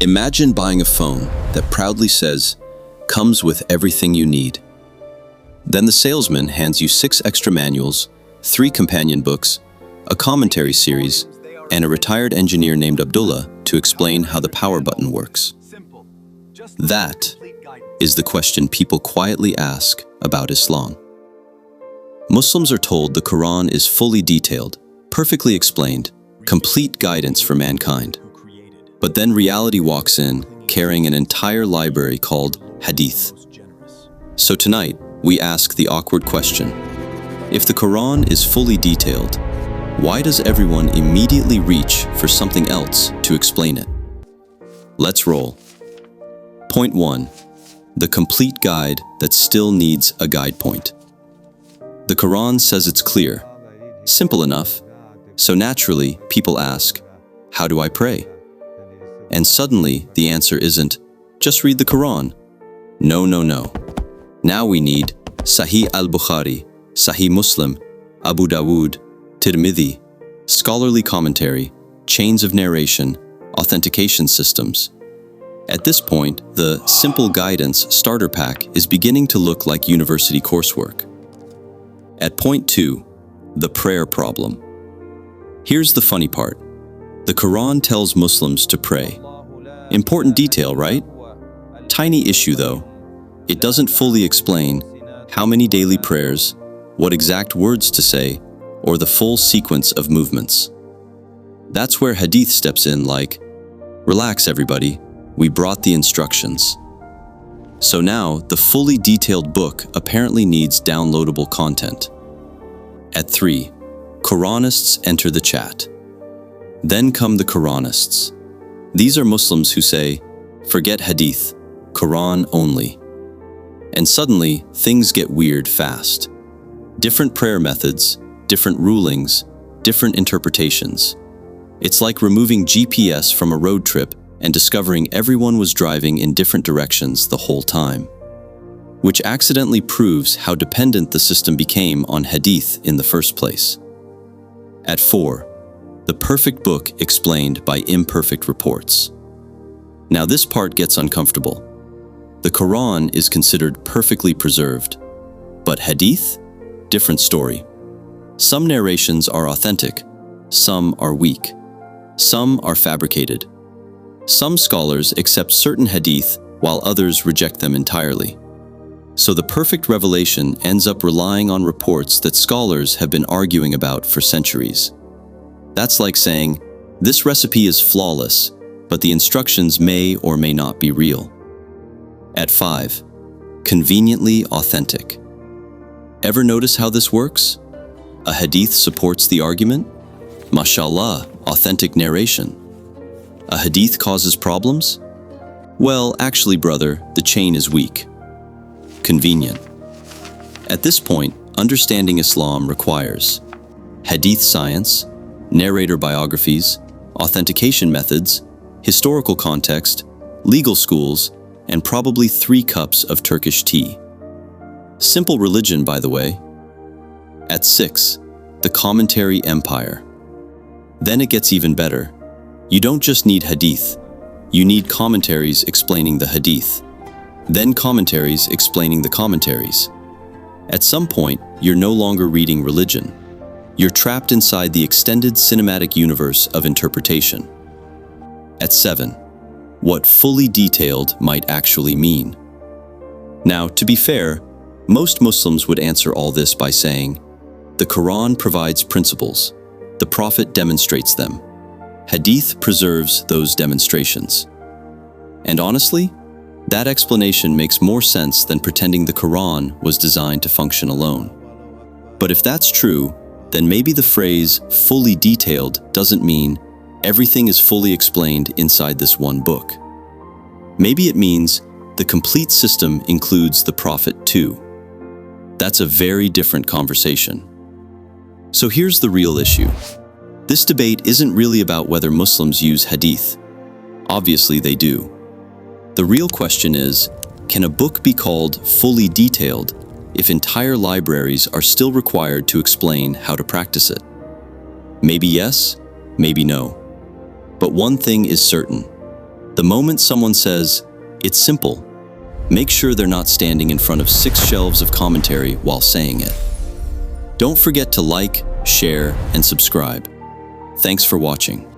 Imagine buying a phone that proudly says, "Comes with everything you need." Then the salesman hands you 6 extra manuals, 3 companion books, a commentary series, and a retired engineer named Abdullah to explain how the power button works. That is the question people quietly ask about Islam. Muslims are told the Quran is fully detailed, perfectly explained, complete guidance for mankind. But then reality walks in, carrying an entire library called Hadith. So tonight, we ask the awkward question: if the Quran is fully detailed, why does everyone immediately reach for something else to explain it? Let's roll. Point 1. The complete guide that still needs a guide point. The Quran says it's clear. Simple enough. So naturally, people ask, how do I pray? And suddenly, the answer isn't, just read the Quran. No. Now we need Sahih al-Bukhari, Sahih Muslim, Abu Dawood, Tirmidhi, scholarly commentary, chains of narration, authentication systems. At this point, the Simple Guidance Starter Pack is beginning to look like university coursework. At point 2, the prayer problem. Here's the funny part. The Quran tells Muslims to pray. Important detail, right? Tiny issue though. It doesn't fully explain how many daily prayers, what exact words to say, or the full sequence of movements. That's where Hadith steps in like, relax everybody, we brought the instructions. So now, the fully detailed book apparently needs downloadable content. At 3, Quranists enter the chat. Then come the Quranists. These are Muslims who say, forget Hadith, Quran only. And suddenly, things get weird fast. Different prayer methods, different rulings, different interpretations. It's like removing GPS from a road trip and discovering everyone was driving in different directions the whole time. Which accidentally proves how dependent the system became on Hadith in the first place. At 4, the perfect book explained by imperfect reports. Now this part gets uncomfortable. The Quran is considered perfectly preserved, but Hadith? Different story. Some narrations are authentic, some are weak, some are fabricated. Some scholars accept certain Hadith while others reject them entirely. So the perfect revelation ends up relying on reports that scholars have been arguing about for centuries. That's like saying, this recipe is flawless, but the instructions may or may not be real. At 5, conveniently authentic. Ever notice how this works? A hadith supports the argument? Mashallah, authentic narration. A hadith causes problems? Well, actually, brother, the chain is weak. Convenient. At this point, understanding Islam requires hadith science, narrator biographies, authentication methods, historical context, legal schools, and probably 3 cups of Turkish tea. Simple religion, by the way. At 6, the commentary empire. Then it gets even better. You don't just need hadith. You need commentaries explaining the hadith. Then commentaries explaining the commentaries. At some point, you're no longer reading religion. You're trapped inside the extended cinematic universe of interpretation. At 7, what fully detailed might actually mean. Now, to be fair, most Muslims would answer all this by saying, the Quran provides principles, the Prophet demonstrates them, Hadith preserves those demonstrations. And honestly, that explanation makes more sense than pretending the Quran was designed to function alone. But if that's true, then maybe the phrase fully detailed doesn't mean everything is fully explained inside this one book. Maybe it means the complete system includes the Prophet too. That's a very different conversation. So here's the real issue. This debate isn't really about whether Muslims use Hadith. Obviously they do. The real question is, can a book be called fully detailed if entire libraries are still required to explain how to practice it? Maybe yes, maybe no. But one thing is certain. The moment someone says, "It's simple," make sure they're not standing in front of 6 shelves of commentary while saying it. Don't forget to like, share, and subscribe. Thanks for watching.